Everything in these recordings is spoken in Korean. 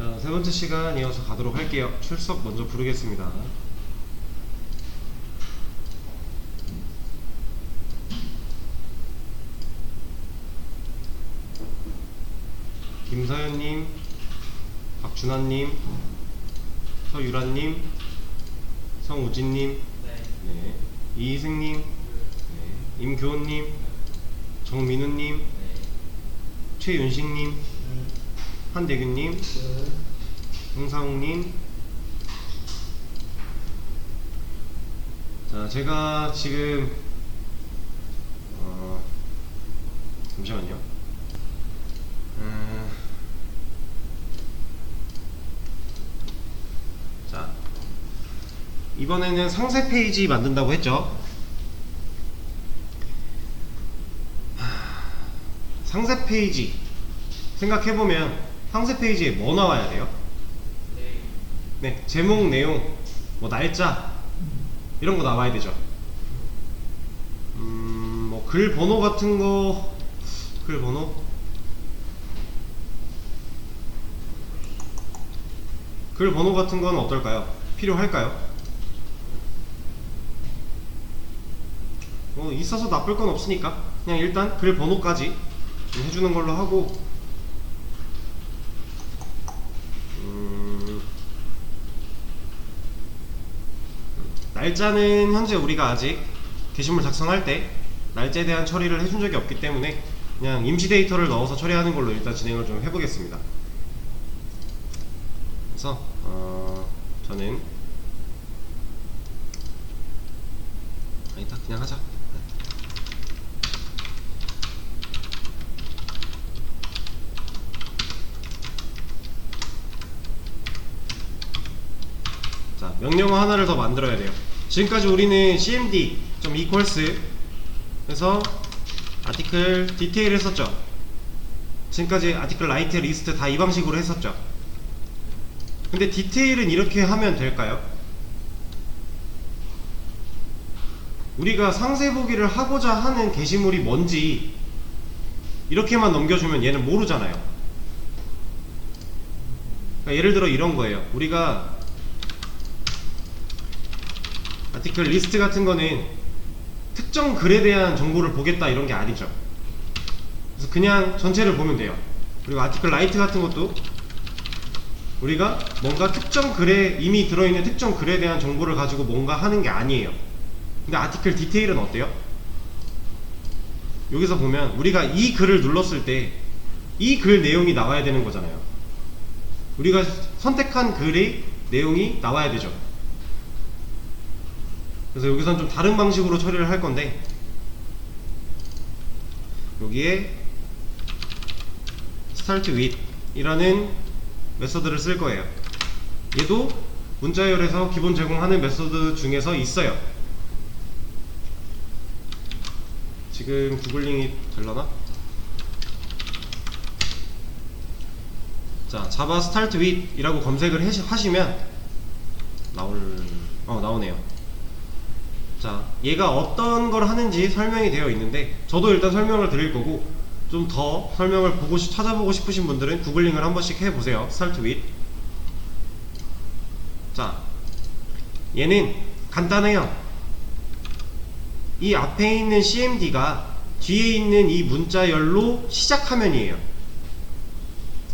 자, 세 번째 시간 이어서 가도록 할게요. 출석 먼저 부르겠습니다. 김서연님, 박준환님, 서유란님, 성우진님, 네. 이희승님, 네. 임교훈님, 정민우님, 최윤식님, 한대균님, 홍상욱님. 자, 제가 지금 잠시만요. 자, 이번에는 상세 페이지 만든다고 했죠. 상세 페이지 생각해보면 상세 페이지에 뭐 나와야 돼요? 네, 제목, 내용, 뭐 날짜 이런 거 나와야 되죠. 뭐 글 번호 같은 거, 글 번호? 글 번호 같은 건 어떨까요? 필요할까요? 있어서 나쁠 건 없으니까 그냥 일단 글 번호까지 해주는 걸로 하고, 날짜는 현재 우리가 아직 게시물 작성할 때 날짜에 대한 처리를 해준 적이 없기 때문에 그냥 임시 데이터를 넣어서 처리하는 걸로 일단 진행을 좀 해보겠습니다. 그래서 저는 아니다, 그냥 하자. 자, 명령어 하나를 더 만들어야 돼요. 지금까지 우리는 cmd.equals 해서 아티클 디테일 했었죠. 지금까지 아티클 라이트 리스트 다 이 방식으로 했었죠. 근데 디테일은 이렇게 하면 될까요? 우리가 상세 보기를 하고자 하는 게시물이 뭔지 이렇게만 넘겨주면 얘는 모르잖아요. 그러니까 예를 들어 이런 거예요. 우리가 아티클 리스트 같은 거는 특정 글에 대한 정보를 보겠다 이런 게 아니죠. 그래서 그냥 전체를 보면 돼요. 그리고 아티클 라이트 같은 것도 우리가 뭔가 특정 글에 이미 들어있는 특정 글에 대한 정보를 가지고 뭔가 하는 게 아니에요. 근데 아티클 디테일은 어때요? 여기서 보면 우리가 이 글을 눌렀을 때 이 글 내용이 나와야 되는 거잖아요. 우리가 선택한 글의 내용이 나와야 되죠. 그래서 여기선 좀 다른 방식으로 처리를 할 건데, 여기에 start with 이라는 메서드를 쓸 거예요. 얘도 문자열에서 기본 제공하는 메서드 중에서 있어요. 지금 구글링이 되려나? 자, java start with 이라고 검색을 하시면 나오네요. 자, 얘가 어떤 걸 하는지 설명이 되어 있는데 저도 일단 설명을 드릴 거고, 좀 더 설명을 찾아보고 싶으신 분들은 구글링을 한 번씩 해보세요. start with. 자, 얘는 간단해요. 이 앞에 있는 cmd가 뒤에 있는 이 문자열로 시작하면이에요.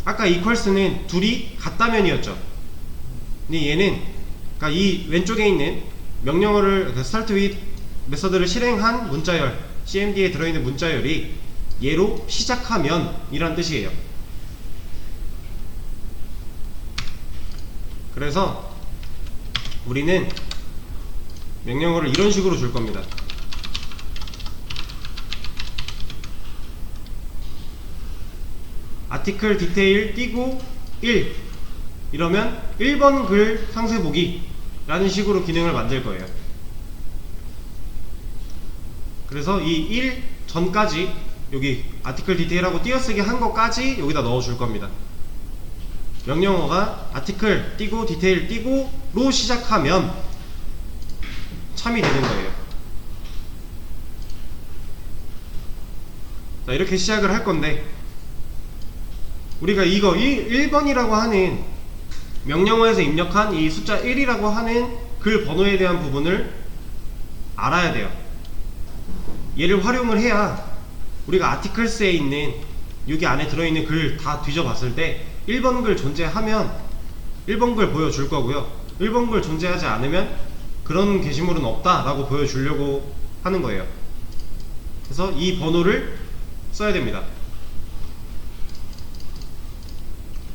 아까 equals는 둘이 같다면이었죠. 근데 얘는, 그러니까 이 왼쪽에 있는 명령어를 start with 메서드를 실행한 문자열, cmd에 들어있는 문자열이 얘로 시작하면 이란 뜻이에요. 그래서 우리는 명령어를 이런 식으로 줄 겁니다. 아티클 디테일 띄고 1 이러면 1번 글 상세 보기 라는 식으로 기능을 만들 거예요. 그래서 이 1 전까지 여기 아티클 디테일하고 띄어쓰기 한 것까지 여기다 넣어 줄 겁니다. 명령어가 아티클 띄고 디테일 띄고로 시작하면 참이 되는 거예요. 자, 이렇게 시작을 할 건데, 우리가 이거 1번이라고 하는 명령어에서 입력한 이 숫자 1이라고 하는 글 번호에 대한 부분을 알아야 돼요. 얘를 활용을 해야 우리가 아티클스에 있는 여기 안에 들어있는 글 다 뒤져봤을 때 1번 글 존재하면 1번 글 보여줄 거고요, 1번 글 존재하지 않으면 그런 게시물은 없다 라고 보여주려고 하는 거예요. 그래서 이 번호를 써야 됩니다.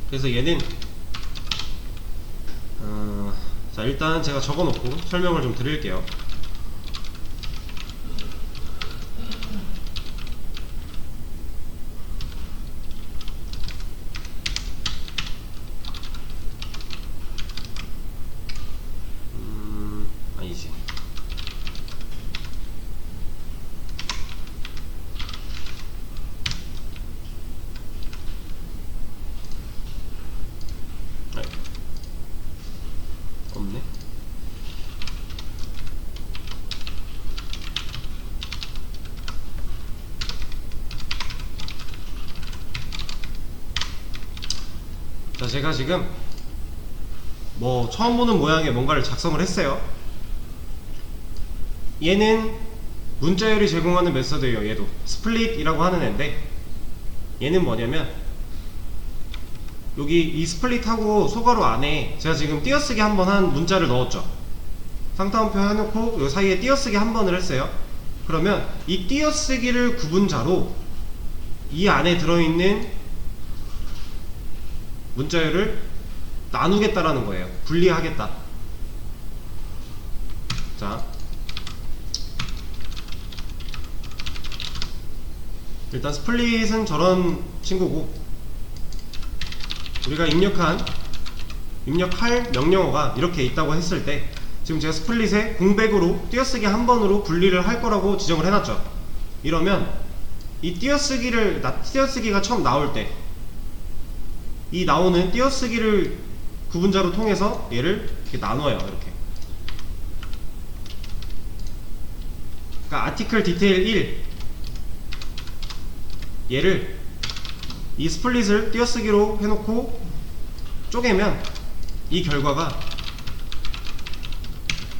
그래서 얘는 자, 일단 제가 적어놓고 설명을 좀 드릴게요. 아니지. 없네. 자, 제가 지금 뭐 처음 보는 모양의 뭔가를 작성을 했어요. 얘는 문자열이 제공하는 메서드예요. 얘도 스플릿이라고 하는 애인데, 얘는 뭐냐면 여기 이 스플릿하고 소괄호 안에 제가 지금 띄어쓰기 한 번 한 문자를 넣었죠. 상따옴표 해놓고 이 사이에 띄어쓰기 한 번을 했어요. 그러면 이 띄어쓰기를 구분자로 이 안에 들어있는 문자열을 나누겠다라는 거예요. 분리하겠다. 자, 일단 스플릿은 저런 친구고, 우리가 입력할 명령어가 이렇게 있다고 했을 때 지금 제가 스플릿에 공백으로 띄어쓰기 한 번으로 분리를 할 거라고 지정을 해놨죠. 이러면 이 띄어쓰기가 처음 나올 때 이 나오는 띄어쓰기를 구분자로 통해서 얘를 이렇게 나눠요. 이렇게. 그러니까 아티클 디테일 1 얘를 이 스플릿을 띄어쓰기로 해놓고 쪼개면 이 결과가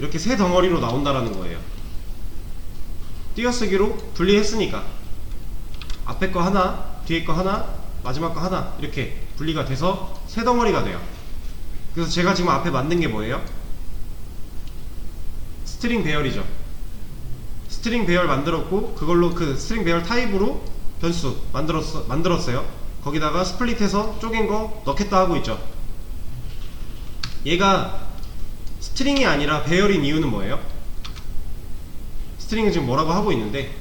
이렇게 세 덩어리로 나온다라는 거예요. 띄어쓰기로 분리했으니까 앞에 거 하나, 뒤에 거 하나, 마지막 거 하나, 이렇게 분리가 돼서 세 덩어리가 돼요. 그래서 제가 지금 앞에 만든 게 뭐예요? 스트링 배열이죠. 스트링 배열 만들었고, 그걸로 그 스트링 배열 타입으로 변수 만들었어요. 거기다가 스플릿해서 쪼갠 거 넣겠다 하고 있죠. 얘가 스트링이 아니라 배열인 이유는 뭐예요? 스트링은 지금 뭐라고 하고 있는데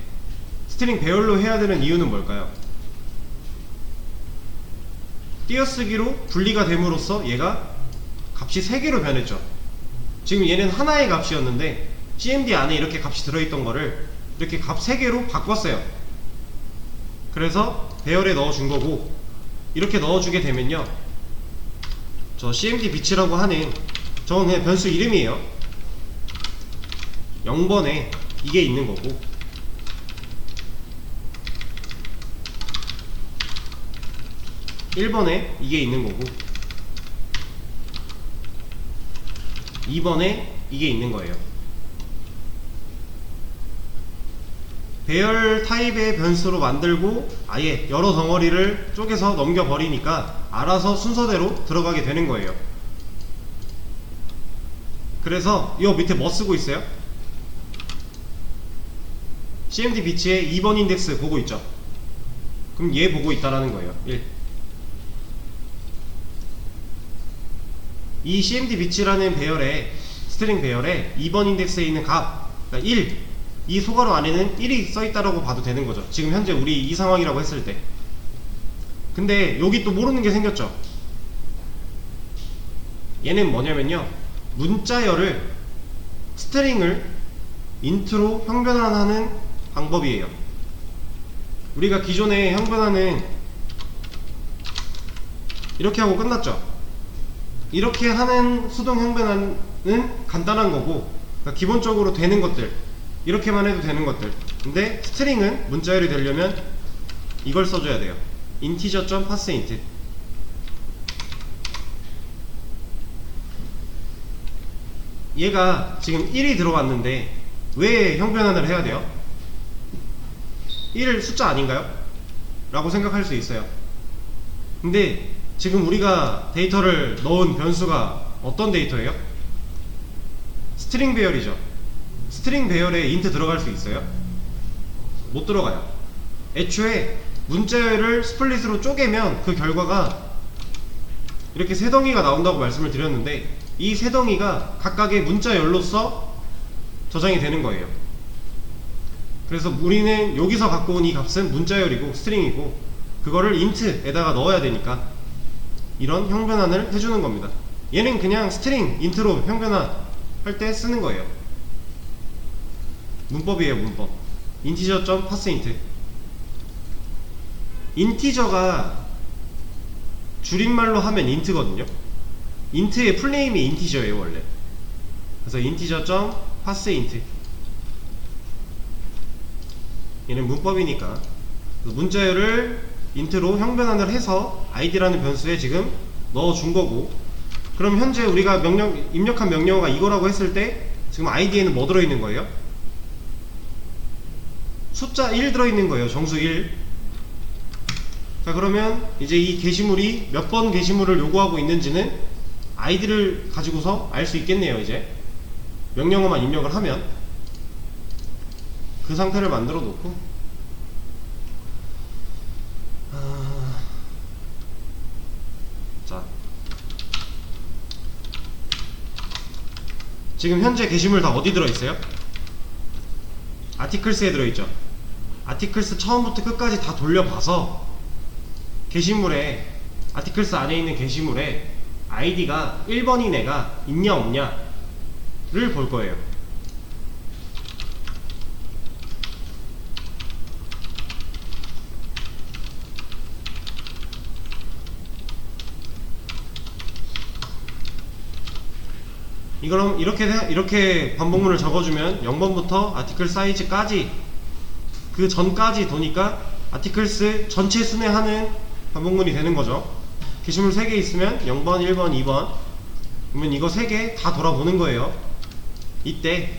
스트링 배열로 해야 되는 이유는 뭘까요? 띄어쓰기로 분리가 됨으로써 얘가 값이 3개로 변했죠. 지금 얘는 하나의 값이었는데 cmd 안에 이렇게 값이 들어있던 거를 이렇게 값 3개로 바꿨어요. 그래서 배열에 넣어준 거고, 이렇게 넣어주게 되면요, 저 cmd 빛이라고 하는 저건 그냥 변수 이름이에요. 0번에 이게 있는 거고, 1번에 이게 있는 거고, 2번에 이게 있는 거예요. 배열 타입의 변수로 만들고 아예 여러 덩어리를 쪼개서 넘겨버리니까 알아서 순서대로 들어가게 되는 거예요. 그래서 이 밑에 뭐 쓰고 있어요? cmd 비치의 2번 인덱스 보고 있죠. 그럼 얘 보고 있다라는 거예요. 1. 이 cmd 비치라는 배열에, 스트링 배열에 2번 인덱스에 있는 값, 그러니까 1, 이 소괄호 안에는 1이 써있다라고 봐도 되는 거죠. 지금 현재 우리 이 상황이라고 했을 때. 근데 여기 또 모르는 게 생겼죠. 얘는 뭐냐면요, 문자열을, 스트링을 인트로 형변환하는 방법이에요. 우리가 기존에 형변환은 이렇게 하고 끝났죠. 이렇게 하는 수동 형변환은 간단한 거고, 그러니까 기본적으로 되는 것들, 이렇게만 해도 되는 것들. 근데 스트링은 문자열이 되려면 이걸 써줘야 돼요. integer.parseInt. 얘가 지금 1이 들어왔는데 왜 형변환을 해야 돼요? 1 숫자 아닌가요? 라고 생각할 수 있어요. 근데 지금 우리가 데이터를 넣은 변수가 어떤 데이터예요? 스트링 배열이죠. 스트링 배열에 인트 들어갈 수 있어요? 못 들어가요. 애초에 문자열을 스플릿으로 쪼개면 그 결과가 이렇게 세 덩이가 나온다고 말씀을 드렸는데, 이 세 덩이가 각각의 문자열로서 저장이 되는 거예요. 그래서 우리는 여기서 갖고 온 이 값은 문자열이고 스트링이고, 그거를 인트에다가 넣어야 되니까 이런 형변환을 해주는 겁니다. 얘는 그냥 스트링 인트로 형변환 할 때 쓰는 거예요. 문법이에요. 문법. integer.parseInt. 인티저가 줄임말로 하면 인트거든요. 인트의 풀네임이 인티저예요 원래. 그래서 integer.parseInt. 얘는 문법이니까 문자열을 인트로 형변환을 해서 id라는 변수에 지금 넣어준 거고, 그럼 현재 우리가 입력한 명령어가 이거라고 했을 때 지금 id에는 뭐 들어있는 거예요? 숫자 1 들어있는 거예요. 정수 1. 자, 그러면 이제 이 게시물이 몇 번 게시물을 요구하고 있는지는 id를 가지고서 알 수 있겠네요. 이제 명령어만 입력을 하면 그 상태를 만들어 놓고, 자, 지금 현재 게시물 다 어디 들어있어요? 아티클스에 들어있죠. 아티클스 처음부터 끝까지 다 돌려봐서 게시물에, 아티클스 안에 있는 게시물에 id가 1번인 애가 있냐 없냐를 볼 거예요. 이거는 이렇게 반복문을 적어주면 0번부터 아티클 사이즈까지, 그 전까지 도니까 아티클스 전체 순회하는 반복문이 되는 거죠. 게시물 3개 있으면 0번, 1번, 2번, 그러면 이거 3개 다 돌아보는 거예요. 이때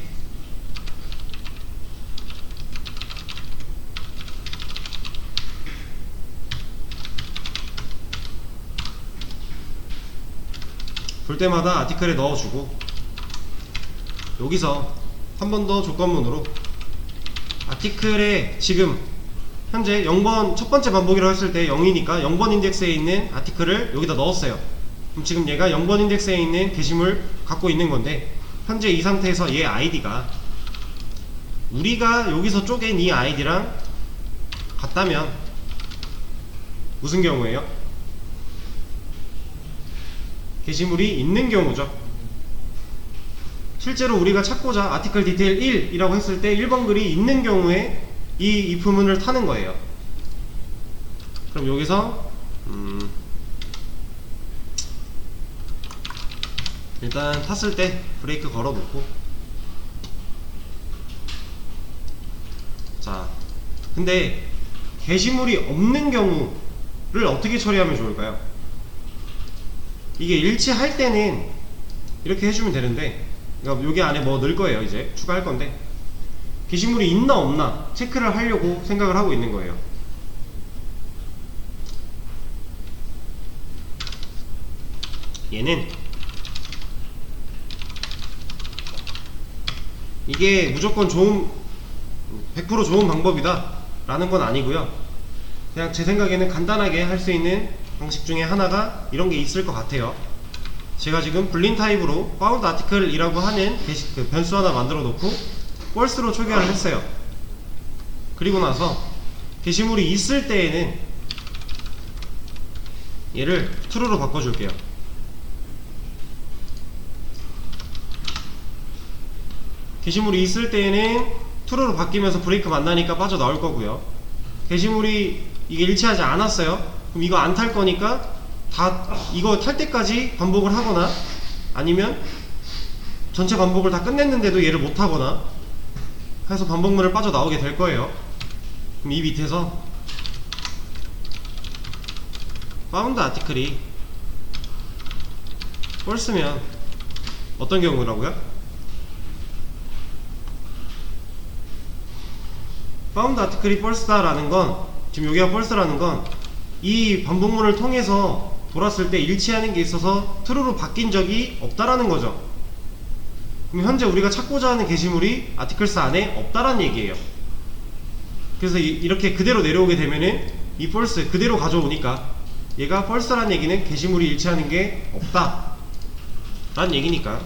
볼 때마다 아티클에 넣어주고, 여기서 한 번 더 조건문으로 아티클에 지금 현재 0번 첫 번째 반복이라고 했을 때 0이니까 0번 인덱스에 있는 아티클을 여기다 넣었어요. 그럼 지금 얘가 0번 인덱스에 있는 게시물 갖고 있는 건데, 현재 이 상태에서 얘 id가 우리가 여기서 쪼갠 이 id랑 같다면 무슨 경우예요? 게시물이 있는 경우죠. 실제로 우리가 찾고자 아티클 디테일 1이라고 했을 때 1번 글이 있는 경우에 이 if문을 타는 거예요. 그럼 여기서 일단 탔을 때 브레이크 걸어 놓고, 자, 근데 게시물이 없는 경우를 어떻게 처리하면 좋을까요? 이게 일치할 때는 이렇게 해주면 되는데, 그러니까 여기 안에 뭐 넣을 거예요. 이제 추가할 건데, 게시물이 있나 없나 체크를 하려고 생각을 하고 있는 거예요. 얘는 이게 무조건 100% 좋은 방법이다 라는 건 아니고요. 그냥 제 생각에는 간단하게 할 수 있는 방식 중에 하나가 이런 게 있을 것 같아요. 제가 지금 불린 타입으로 found article 이라고 하는 변수 하나 만들어 놓고 false로 초기화를 했어요. 그리고 나서 게시물이 있을 때에는 얘를 true로 바꿔줄게요. 게시물이 있을 때에는 true로 바뀌면서 브레이크 만나니까 빠져나올 거고요. 게시물이 이게 일치하지 않았어요. 그럼 이거 안 탈 거니까 이거 탈 때까지 반복을 하거나, 아니면 전체 반복을 다 끝냈는데도 얘를 못 하거나 해서 반복문을 빠져나오게 될 거예요. 그럼 이 밑에서 found article이 false면 어떤 경우라고요? found article이 false다라는 건, 지금 여기가 false라는 건 이 반복문을 통해서 돌았을 때 일치하는 게 있어서 true로 바뀐 적이 없다라는 거죠. 그럼 현재 우리가 찾고자 하는 게시물이 articles 안에 없다라는 얘기예요. 그래서 이렇게 그대로 내려오게 되면은 이 false 그대로 가져오니까 얘가 false라는 얘기는 게시물이 일치하는 게 없다 라는 얘기니까.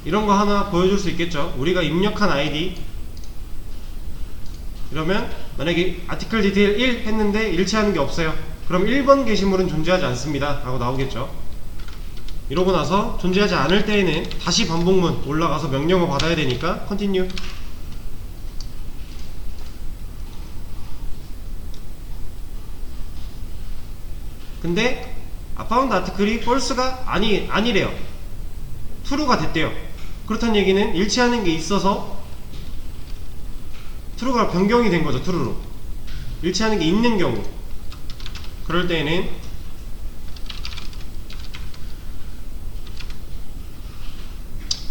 이런 거 하나 보여줄 수 있겠죠. 우리가 입력한 아이디, 이러면 만약에 article detail 1 했는데 일치하는 게 없어요. 그럼 1번 게시물은 존재하지 않습니다 라고 나오겠죠. 이러고 나서 존재하지 않을 때에는 다시 반복문 올라가서 명령어 받아야 되니까 continue. 근데 found article이 false가 아니래요. true가 됐대요. 그렇다는 얘기는 일치하는 게 있어서 true가 변경이 된 거죠. true로 일치하는 게 있는 경우, 그럴 때에는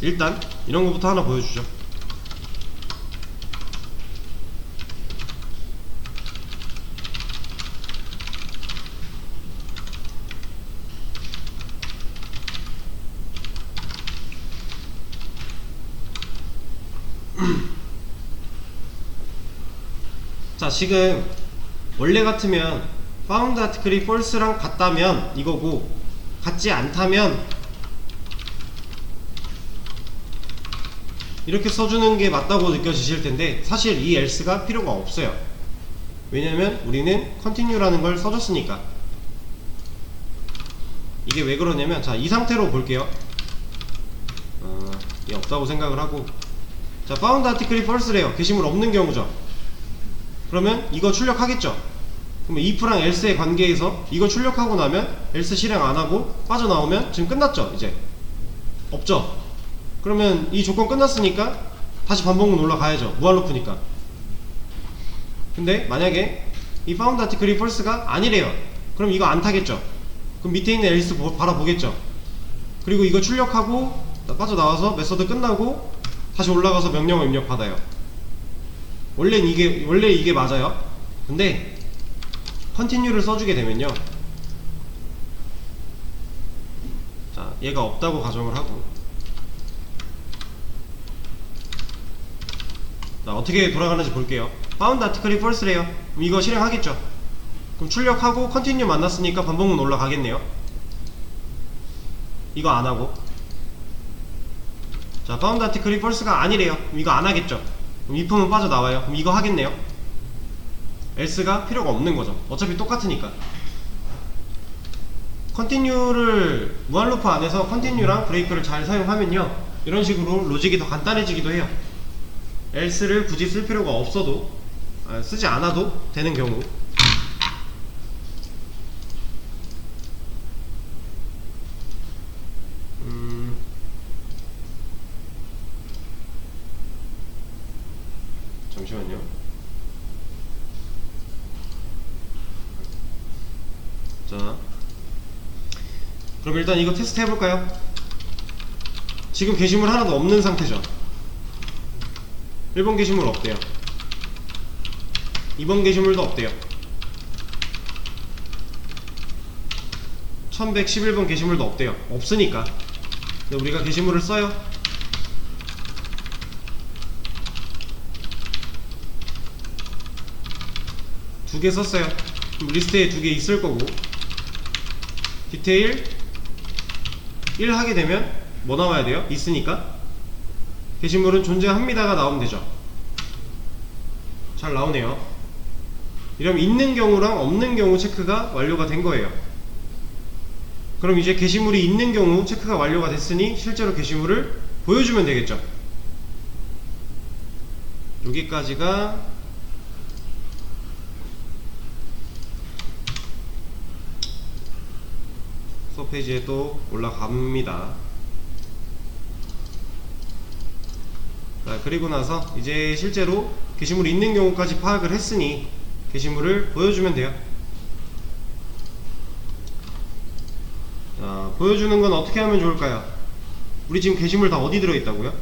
일단 이런 거부터 하나 보여주죠. 자, 지금 원래 같으면 found article이 false랑 같다면 이거고, 같지 않다면 이렇게 써주는 게 맞다고 느껴지실 텐데, 사실 이 else가 필요가 없어요. 왜냐면 우리는 continue라는 걸 써줬으니까. 이게 왜 그러냐면, 자, 이 상태로 볼게요. 얘 없다고 생각을 하고, 자, found article이 false래요. 게시물 없는 경우죠. 그러면 이거 출력하겠죠. 그러면 if랑 else의 관계에서 이거 출력하고 나면 else 실행 안하고 빠져나오면 지금 끝났죠. 이제 없죠. 그러면 이 조건 끝났으니까 다시 반복문 올라가야죠. 무한루프니까. 근데 만약에 이 found article이 false가 아니래요. 그럼 이거 안 타겠죠. 그럼 밑에 있는 else 바라보겠죠. 그리고 이거 출력하고 빠져나와서 메서드 끝나고 다시 올라가서 명령어 입력 받아요. 원래 이게 맞아요. 근데 continue를 써주게 되면요, 자, 얘가 없다고 가정을 하고, 자, 어떻게 돌아가는지 볼게요. found article이 false래요. 그럼 이거 실행하겠죠. 그럼 출력하고 continue 만났으니까 반복문 올라가겠네요. 이거 안하고, 자, found article이 false가 아니래요. 그럼 이거 안하겠죠. 그럼 if는 빠져나와요. 그럼 이거 하겠네요. else가 필요가 없는 거죠. 어차피 똑같으니까. continue를 무한루프 안에서 continue랑 브레이크를 잘 사용하면요, 이런 식으로 로직이 더 간단해지기도 해요. else를 굳이 쓸 필요가 없어도, 쓰지 않아도 되는 경우. 잠시만요. 자, 그럼 일단 이거 테스트 해볼까요? 지금 게시물 하나도 없는 상태죠. 1번 게시물 없대요. 2번 게시물도 없대요. 1111번 게시물도 없대요. 없으니까. 근데 우리가 게시물을 써요. 두 개 썼어요. 그럼 리스트에 2개 있을 거고, 디테일 1 하게 되면 뭐 나와야 돼요? 있으니까 게시물은 존재합니다가 나오면 되죠. 잘 나오네요. 이러면 있는 경우랑 없는 경우 체크가 완료가 된 거예요. 그럼 이제 게시물이 있는 경우 체크가 완료가 됐으니 실제로 게시물을 보여주면 되겠죠. 여기까지가 수업 페이지에 또 올라갑니다. 자, 그리고 나서 이제 실제로 게시물이 있는 경우까지 파악을 했으니 게시물을 보여주면 돼요. 자, 보여주는 건 어떻게 하면 좋을까요? 우리 지금 게시물 다 어디 들어있다고요?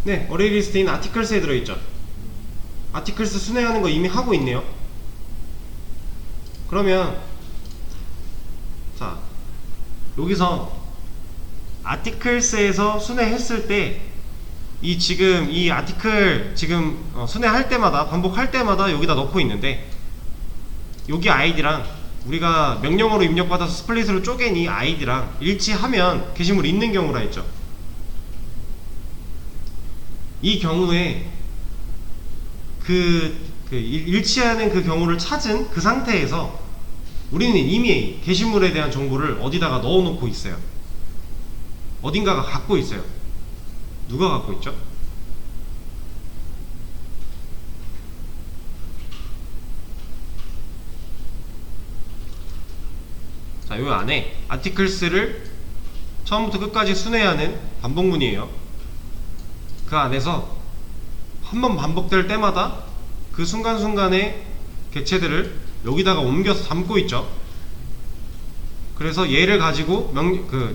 네, 어레이 리스트에 있는 아티클스에 들어있죠. 아티클스 순회하는 거 이미 하고 있네요. 그러면 자, 여기서 아티클스에서 순회했을 때 이 지금 이 아티클 지금 순회할 때마다 반복할 때마다 여기다 넣고 있는데, 여기 아이디랑 우리가 명령어로 입력받아서 스플릿으로 쪼갠 이 아이디랑 일치하면 게시물이 있는 경우라 했죠. 이 경우에 일치하는 그 경우를 찾은 그 상태에서 우리는 이미 게시물에 대한 정보를 어디다가 넣어 놓고 있어요. 어딘가가 갖고 있어요. 누가 갖고 있죠? 자, 요 안에 아티클스를 처음부터 끝까지 순회하는 반복문이에요. 그 안에서 한 번 반복될 때마다 그 순간순간의 객체들을 여기다가 옮겨서 담고 있죠. 그래서 얘를 가지고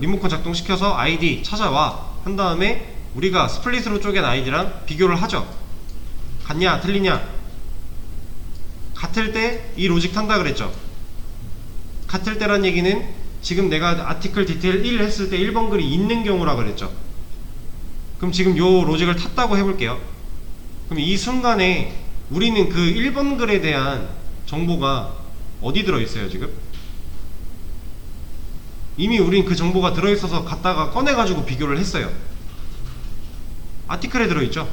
리모컨 작동시켜서 아이디 찾아와 한 다음에 우리가 스플릿으로 쪼갠 아이디랑 비교를 하죠. 같냐 틀리냐. 같을 때 이 로직 탄다 그랬죠. 같을 때란 얘기는 지금 내가 아티클 디테일 1 했을 때 1번 글이 있는 경우라 그랬죠. 그럼 지금 요 로직을 탔다고 해볼게요. 그럼 이 순간에 우리는 그 1번 글에 대한 정보가 어디 들어있어요 지금? 이미 우린 그 정보가 들어있어서 갖다가 꺼내가지고 비교를 했어요. 아티클에 들어있죠.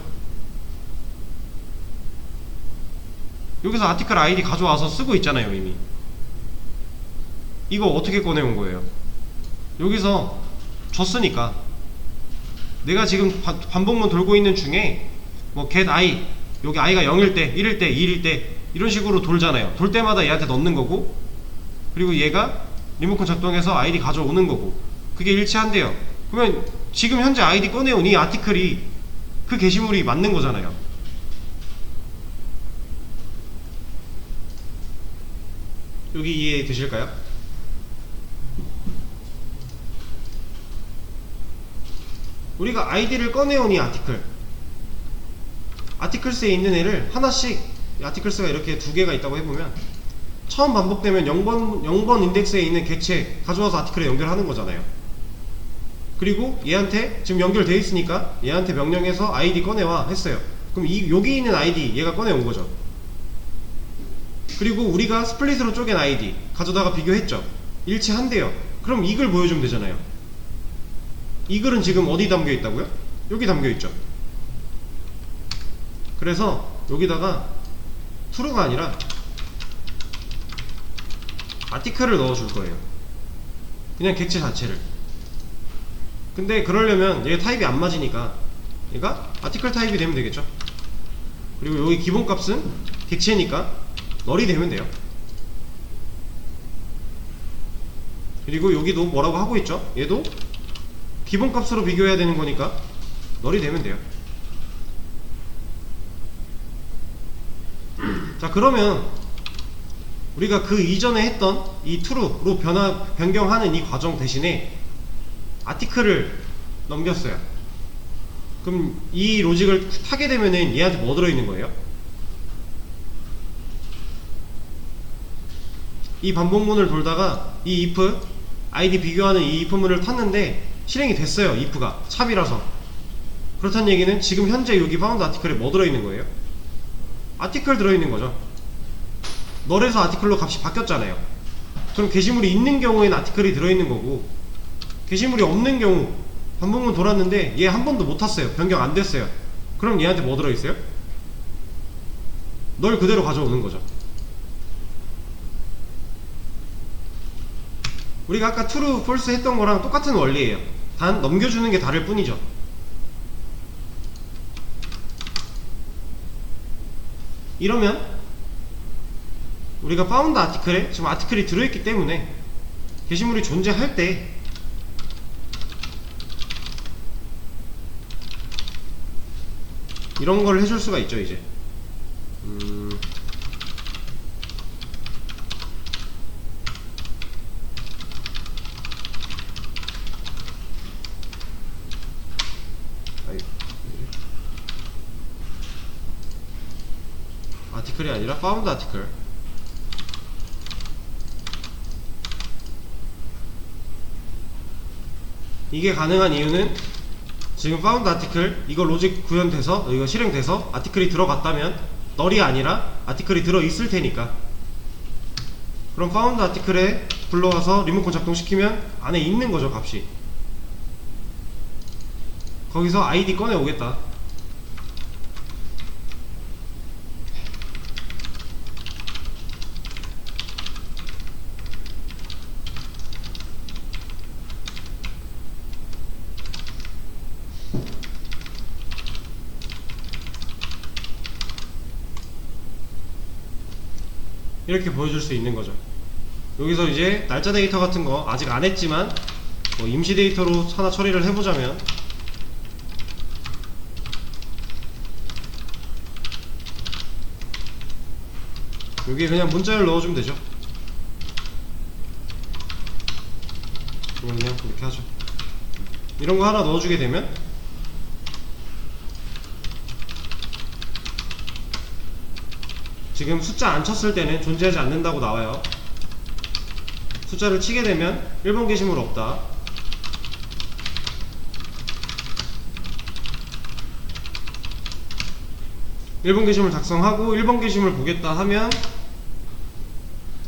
여기서 아티클 아이디 가져와서 쓰고 있잖아요 이미. 이거 어떻게 꺼내온 거예요? 여기서 줬으니까 내가 지금 반복문 돌고 있는 중에 뭐 get i, 여기 i가 0일 때 1일 때 2일 때 이런 식으로 돌잖아요. 돌 때마다 얘한테 넣는 거고, 그리고 얘가 리모컨 작동해서 아이디 가져오는 거고, 그게 일치한대요. 그러면 지금 현재 아이디 꺼내온 이 아티클이 그 게시물이 맞는 거잖아요. 여기 이해 되실까요? 우리가 아이디를 꺼내온 이 아티클스에 있는 애를 하나씩, 아티클스가 이렇게 두 개가 있다고 해보면 처음 반복되면 0번 인덱스에 있는 객체 가져와서 아티클에 연결하는 거잖아요. 그리고 얘한테 지금 연결되어 있으니까 얘한테 명령해서 아이디 꺼내와 했어요. 그럼 여기 있는 아이디 얘가 꺼내온 거죠. 그리고 우리가 스플릿으로 쪼갠 아이디 가져다가 비교했죠. 일치한대요. 그럼 이 글 보여주면 되잖아요. 이 글은 지금 어디 담겨 있다고요? 여기 담겨 있죠. 그래서 여기다가 true가 아니라 아티클을 넣어줄 거예요. 그냥 객체 자체를. 근데 그러려면 얘 타입이 안 맞으니까 얘가 아티클 타입이 되면 되겠죠. 그리고 여기 기본값은 객체니까 널이 되면 돼요. 그리고 여기도 뭐라고 하고 있죠. 얘도 기본값으로 비교해야 되는 거니까 널이 되면 돼요. 자, 그러면 우리가 그 이전에 했던 이 true로 변경하는 이 과정 대신에 아티클을 넘겼어요. 그럼 이 로직을 타게 되면은 얘한테 뭐 들어있는 거예요? 이 반복문을 돌다가 이 if id 비교하는 이 if문을 탔는데 실행이 됐어요. if가 샵이라서. 그렇다는 얘기는 지금 현재 여기 파운드 아티클에 뭐 들어있는 거예요? 아티클 들어있는 거죠. 널에서 아티클로 값이 바뀌었잖아요. 그럼 게시물이 있는 경우에는 아티클이 들어있는 거고, 게시물이 없는 경우 반복문 돌았는데 얘 한 번도 못 탔어요. 변경 안 됐어요. 그럼 얘한테 뭐 들어있어요? 널 그대로 가져오는 거죠. 우리가 아까 true, false 했던 거랑 똑같은 원리예요. 단 넘겨주는 게 다를 뿐이죠. 이러면 우리가 found 아티클에 지금 아티클이 들어있기 때문에 게시물이 존재할 때 이런 걸 해줄 수가 있죠. 이제 아티클이 아니라 파운드 아티클. 이게 가능한 이유는 지금 파운드 아티클 이거 로직 구현돼서 이거 실행돼서 아티클이 들어갔다면 널이 아니라 아티클이 들어있을 테니까. 그럼 파운드 아티클에 불러와서 리모컨 작동시키면 안에 있는 거죠, 값이. 거기서 아이디 꺼내 오겠다. 이렇게 보여줄 수 있는 거죠. 여기서 이제 날짜 데이터 같은 거 아직 안 했지만 뭐 임시 데이터로 하나 처리를 해보자면, 여기에 그냥 문자를 넣어주면 되죠. 그냥 이렇게 하죠. 이런 거 하나 넣어주게 되면 지금 숫자 안 쳤을 때는 존재하지 않는다고 나와요. 숫자를 치게 되면 1번 게시물 없다. (1번) 게시물 작성하고 1번 게시물 보겠다 하면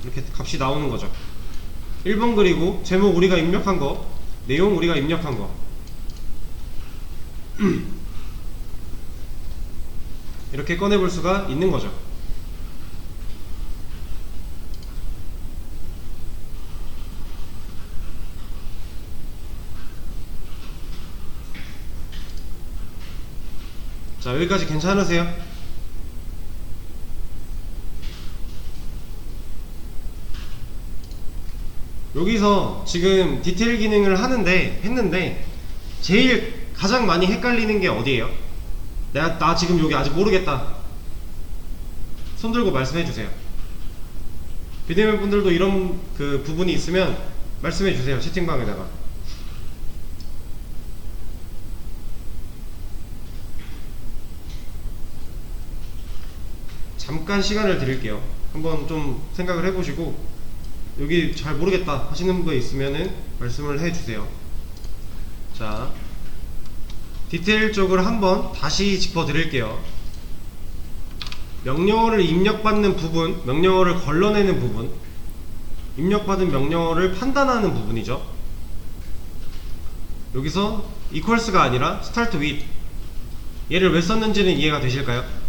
이렇게 값이 나오는 거죠. 1번 그리고 제목 우리가 입력한 거, 내용 우리가 입력한 거 이렇게 꺼내볼 수가 있는 거죠. 자, 여기까지 괜찮으세요? 여기서 지금 디테일 기능을 했는데 제일 가장 많이 헷갈리는 게 어디예요? 나 지금 여기 아직 모르겠다. 손 들고 말씀해주세요. 비대면 분들도 이런 그 부분이 있으면 말씀해주세요. 채팅방에다가. 잠깐 시간을 드릴게요. 한번 좀 생각을 해보시고 여기 잘 모르겠다 하시는 거 있으면은 말씀을 해주세요. 자, 디테일 쪽을 한번 다시 짚어드릴게요. 명령어를 입력받는 부분, 명령어를 걸러내는 부분, 입력받은 명령어를 판단하는 부분이죠. 여기서 equals가 아니라 start with, 얘를 왜 썼는지는 이해가 되실까요?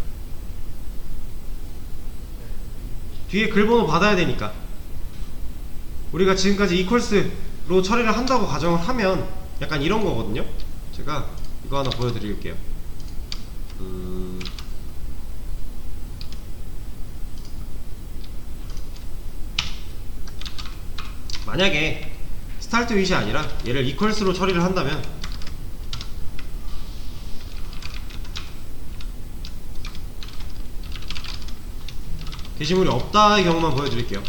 뒤에 글번호 받아야 되니까. 우리가 지금까지 equals로 처리를 한다고 가정을 하면 약간 이런 거거든요. 제가 이거 하나 보여드릴게요. 만약에 start with이 아니라 얘를 equals로 처리를 한다면 게시물이 없다의 경우만 보여드릴게요.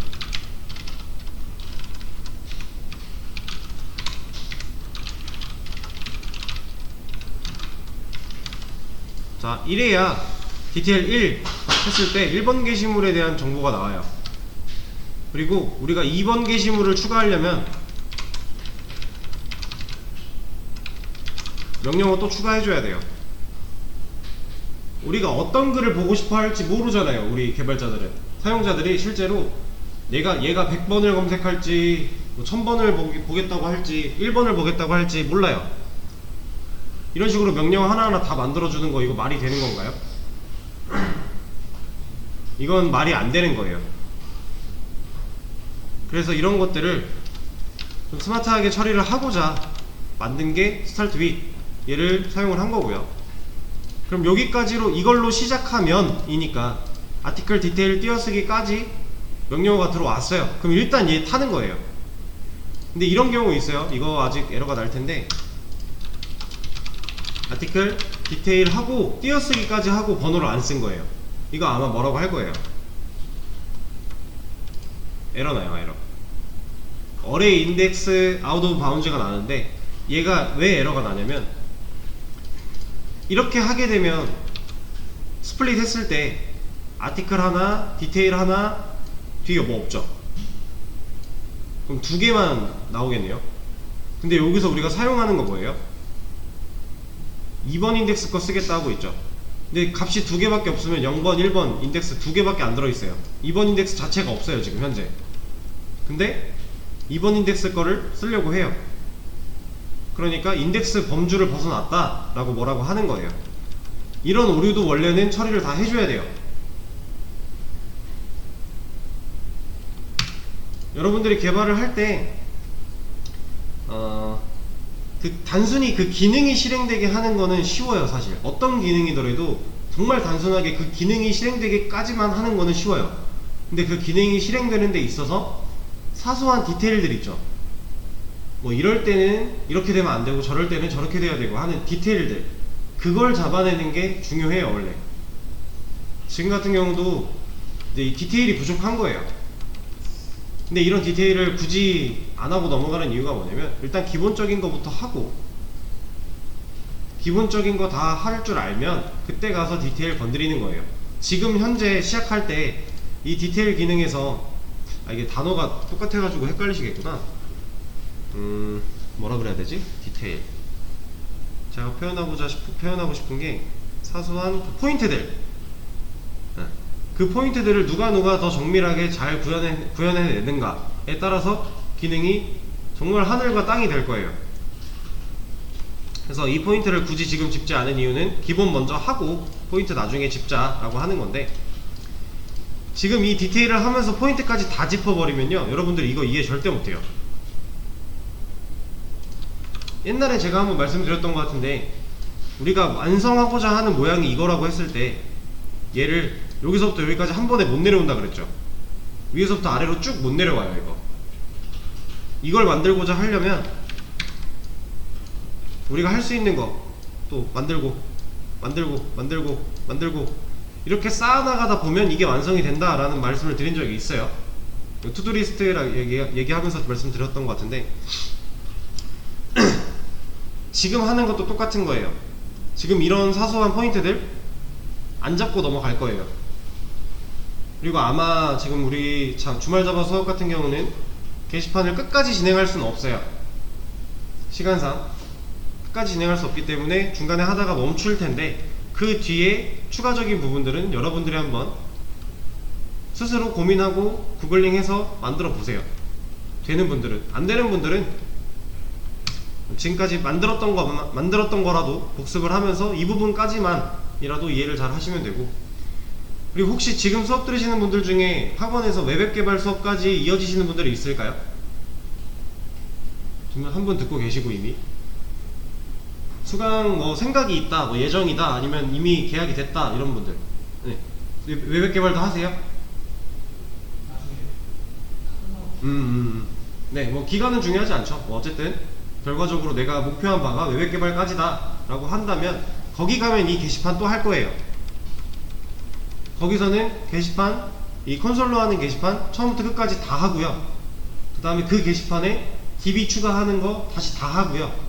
자, 이래야 디테일 1 했을 때 1번 게시물에 대한 정보가 나와요. 그리고 우리가 2번 게시물을 추가하려면 명령어 또 추가해줘야 돼요. 우리가 어떤 글을 보고 싶어 할지 모르잖아요. 우리 개발자들은, 사용자들이 실제로 얘가 100번을 검색할지 1000번을 보겠다고 할지 1번을 보겠다고 할지 몰라요. 이런 식으로 명령 하나하나 다 만들어주는 거, 이거 말이 되는 건가요? 이건 말이 안 되는 거예요. 그래서 이런 것들을 좀 스마트하게 처리를 하고자 만든 게 start with, 얘를 사용을 한 거고요. 그럼 여기까지로 이걸로 시작하면 이니까 아티클 디테일 띄어쓰기까지 명령어가 들어왔어요. 그럼 일단 얘 타는 거예요. 근데 이런 경우 있어요. 이거 아직 에러가 날 텐데, 아티클 디테일 하고 띄어쓰기까지 하고 번호를 안 쓴 거예요. 이거 아마 뭐라고 할 거예요. 에러 나요, 에러. 어레이 인덱스 아웃 오브 바운즈가 나는데 얘가 왜 에러가 나냐면 이렇게 하게 되면 스플릿 했을 때 아티클 하나, 디테일 하나, 뒤에 뭐 없죠? 그럼 두 개만 나오겠네요. 근데 여기서 우리가 사용하는 거 뭐예요? 2번 인덱스 거 쓰겠다 하고 있죠. 근데 값이 두 개밖에 없으면 0번, 1번 인덱스 두 개밖에 안 들어있어요. 2번 인덱스 자체가 없어요, 지금 현재. 근데 2번 인덱스 거를 쓰려고 해요. 그러니까 인덱스 범주를 벗어났다 라고 뭐라고 하는 거예요. 이런 오류도 원래는 처리를 다 해줘야 돼요. 여러분들이 개발을 할 때 단순히 그 기능이 실행되게 하는 거는 쉬워요. 사실 어떤 기능이더라도 정말 단순하게 그 기능이 실행되게까지만 하는 거는 쉬워요. 근데 그 기능이 실행되는 데 있어서 사소한 디테일들 있죠. 뭐 이럴 때는 이렇게 되면 안 되고 저럴 때는 저렇게 돼야 되고 하는 디테일들, 그걸 잡아내는 게 중요해요. 원래 지금 같은 경우도 이제 이 디테일이 부족한 거예요. 근데 이런 디테일을 굳이 안 하고 넘어가는 이유가 뭐냐면 일단 기본적인 거부터 하고 기본적인 거 다 할 줄 알면 그때 가서 디테일 건드리는 거예요. 지금 현재 시작할 때 이 디테일 기능에서 이게 단어가 똑같아 가지고 헷갈리시겠구나. 뭐라 그래야 되지? 디테일. 제가 표현하고 싶은 게 사소한 그 포인트들, 그 포인트들을 누가 더 정밀하게 잘 구현해내는가에 따라서 기능이 정말 하늘과 땅이 될 거예요. 그래서 이 포인트를 굳이 지금 짚지 않은 이유는 기본 먼저 하고 포인트 나중에 짚자라고 하는 건데, 지금 이 디테일을 하면서 포인트까지 다 짚어버리면요 여러분들 이거 이해 절대 못해요. 옛날에 제가 한번 말씀드렸던 것 같은데, 우리가 완성하고자 하는 모양이 이거라고 했을 때 얘를 여기서부터 여기까지 한 번에 못 내려온다 그랬죠. 위에서부터 아래로 쭉 못 내려와요. 이걸 만들고자 하려면 우리가 할 수 있는 거 또 만들고 이렇게 쌓아나가다 보면 이게 완성이 된다라는 말씀을 드린 적이 있어요. 투두리스트라 얘기하면서 말씀드렸던 것 같은데 지금 하는 것도 똑같은 거예요. 지금 이런 사소한 포인트들 안 잡고 넘어갈 거예요. 그리고 아마 지금 우리 주말 잡아 수업 같은 경우는 게시판을 끝까지 진행할 수는 없어요. 시간상 끝까지 진행할 수 없기 때문에 중간에 하다가 멈출 텐데, 그 뒤에 추가적인 부분들은 여러분들이 한번 스스로 고민하고 구글링해서 만들어 보세요. 되는 분들은. 안 되는 분들은 지금까지 만들었던 거라도 복습을 하면서 이 부분까지만이라도 이해를 잘 하시면 되고, 그리고 혹시 지금 수업 들으시는 분들 중에 학원에서 웹앱 개발 수업까지 이어지시는 분들이 있을까요? 정말 한 분 듣고 계시고 이미 수강 뭐 생각이 있다, 뭐 예정이다, 아니면 이미 계약이 됐다 이런 분들, 네. 웹앱 개발도 하세요? 네, 뭐 기간은 중요하지 않죠. 뭐 어쨌든 결과적으로 내가 목표한 바가 웹앱 개발까지다 라고 한다면 거기 가면 이 게시판 또 할 거예요. 거기서는 게시판, 이 콘솔로 하는 게시판 처음부터 끝까지 다 하고요. 그 다음에 그 게시판에 DB 추가하는 거 다시 다 하고요.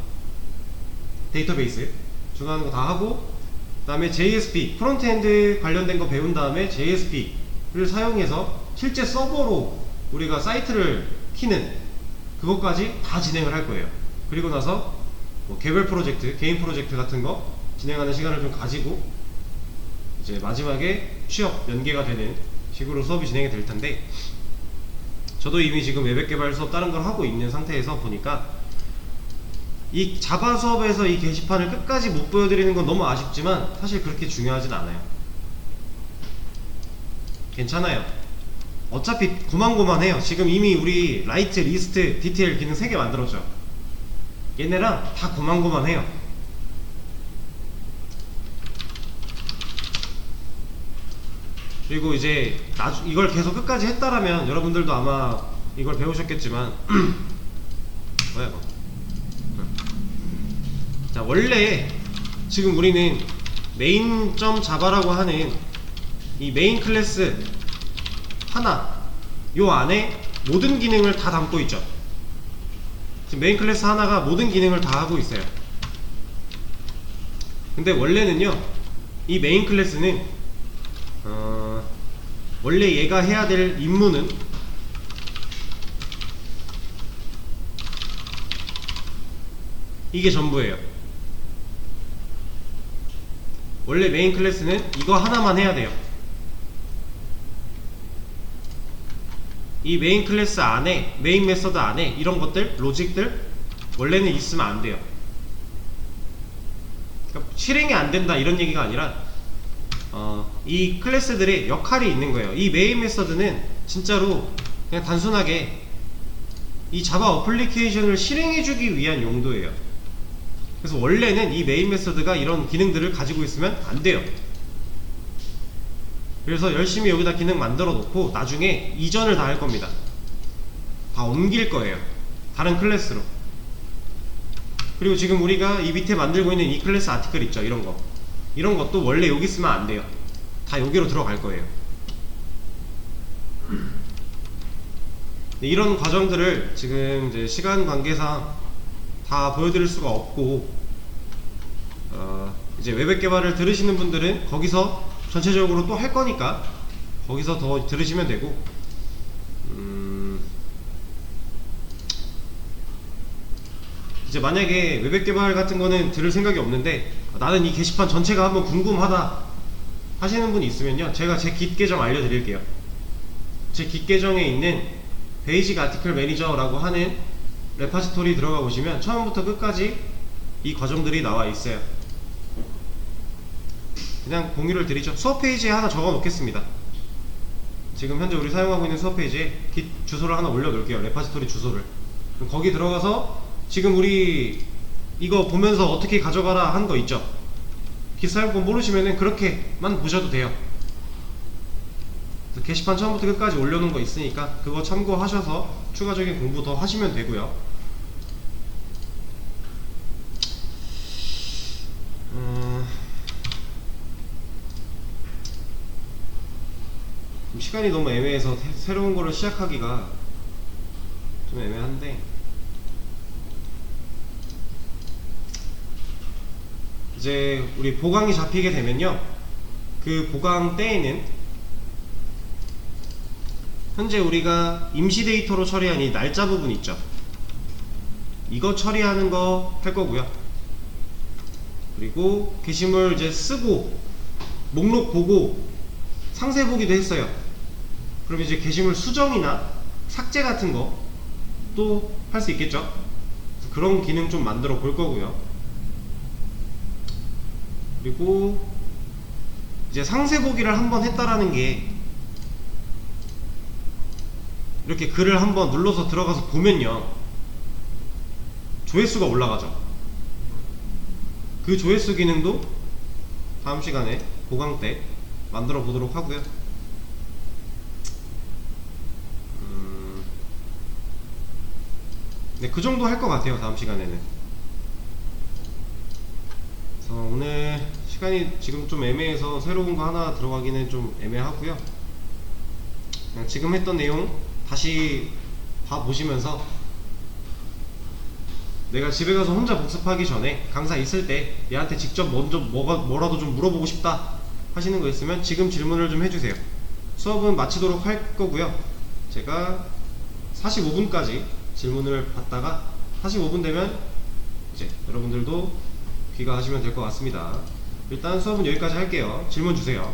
데이터베이스 추가하는 거 다 하고, 그 다음에 JSP 프론트엔드 관련된 거 배운 다음에 JSP를 사용해서 실제 서버로 우리가 사이트를 키는 그것까지 다 진행을 할 거예요. 그리고 나서 뭐 개별 프로젝트, 개인 프로젝트 같은 거 진행하는 시간을 좀 가지고 이제 마지막에 취업 연계가 되는 식으로 수업이 진행이 될 텐데, 저도 이미 지금 웹앱 개발 수업 다른 걸 하고 있는 상태에서 보니까 이 자바 수업에서 이 게시판을 끝까지 못 보여드리는 건 너무 아쉽지만 사실 그렇게 중요하진 않아요. 괜찮아요. 어차피 고만고만해요. 지금 이미 우리 라이트, 리스트, 디테일 기능 3개 만들었죠. 얘네랑 다 고만고만해요. 그리고 이제 이걸 계속 끝까지 했다라면 여러분들도 아마 이걸 배우셨겠지만 뭐야 이거. 자, 원래 지금 우리는 main.java라고 하는 이 메인 클래스 하나, 요 안에 모든 기능을 다 담고 있죠. 지금 메인 클래스 하나가 모든 기능을 다 하고 있어요. 근데 원래는요, 이 메인 클래스는 원래 얘가 해야 될 임무는 이게 전부예요. 원래 메인 클래스는 이거 하나만 해야 돼요. 이 메인 클래스 안에, 메인 메서드 안에 이런 것들, 로직들 원래는 있으면 안 돼요. 그러니까 실행이 안 된다 이런 얘기가 아니라 이 클래스들의 역할이 있는 거예요. 이 메인 메서드는 진짜로 그냥 단순하게 이 자바 어플리케이션을 실행해주기 위한 용도예요. 그래서 원래는 이 메인 메서드가 이런 기능들을 가지고 있으면 안 돼요. 그래서 열심히 여기다 기능 만들어 놓고 나중에 이전을 다 할 겁니다. 다 옮길 거예요. 다른 클래스로. 그리고 지금 우리가 이 밑에 만들고 있는 이 클래스 아티클 있죠, 이런 거. 이런 것도 원래 여기 쓰면 안 돼요. 다 여기로 들어갈 거예요. 이런 과정들을 지금 이제 시간 관계상 다 보여드릴 수가 없고, 이제 웹앱 개발을 들으시는 분들은 거기서 전체적으로 또 할 거니까 거기서 더 들으시면 되고, 이제 만약에 웹앱 개발 같은 거는 들을 생각이 없는데 나는 이 게시판 전체가 한번 궁금하다 하시는 분이 있으면요, 제가 제 깃 계정 알려드릴게요. 제 깃 계정에 있는 베이직 아티클 매니저라고 하는 레파지토리 들어가 보시면 처음부터 끝까지 이 과정들이 나와 있어요. 그냥 공유를 드리죠. 수업 페이지에 하나 적어 놓겠습니다. 지금 현재 우리 사용하고 있는 수업 페이지에 깃 주소를 하나 올려 놓을게요. 레파지토리 주소를. 그럼 거기 들어가서 지금 우리 이거 보면서 어떻게 가져가라 한 거 있죠. 깃 사용법 모르시면은 그렇게만 보셔도 돼요. 게시판 처음부터 끝까지 올려놓은 거 있으니까 그거 참고하셔서 추가적인 공부 더 하시면 되고요. 시간이 너무 애매해서 새로운 거를 시작하기가 좀 애매한데, 이제 우리 보강이 잡히게 되면요, 그 보강 때에는 현재 우리가 임시 데이터로 처리한 이 날짜 부분 있죠, 이거 처리하는 거 할 거고요. 그리고 게시물 이제 쓰고 목록 보고 상세 보기도 했어요. 그럼 이제 게시물 수정이나 삭제 같은 거 또 할 수 있겠죠. 그런 기능 좀 만들어 볼 거고요. 그리고 이제 상세 보기를 한번 했다라는 게, 이렇게 글을 한번 눌러서 들어가서 보면요, 조회수가 올라가죠. 그 조회수 기능도 다음 시간에 보강 때 만들어 보도록 하고요. 네, 그 정도 할 것 같아요, 다음 시간에는. 그래서 오늘 시간이 지금 좀 애매해서 새로운 거 하나 들어가기는 좀 애매하고요. 그냥 지금 했던 내용 다시 봐보시면서 내가 집에 가서 혼자 복습하기 전에 강사 있을 때 얘한테 직접 먼저 뭐라도 좀 물어보고 싶다 하시는 거 있으면 지금 질문을 좀 해주세요. 수업은 마치도록 할 거고요. 제가 45분까지 질문을 받다가 45분 되면 이제 여러분들도 귀가하시면 될 것 같습니다. 일단 수업은 여기까지 할게요. 질문 주세요.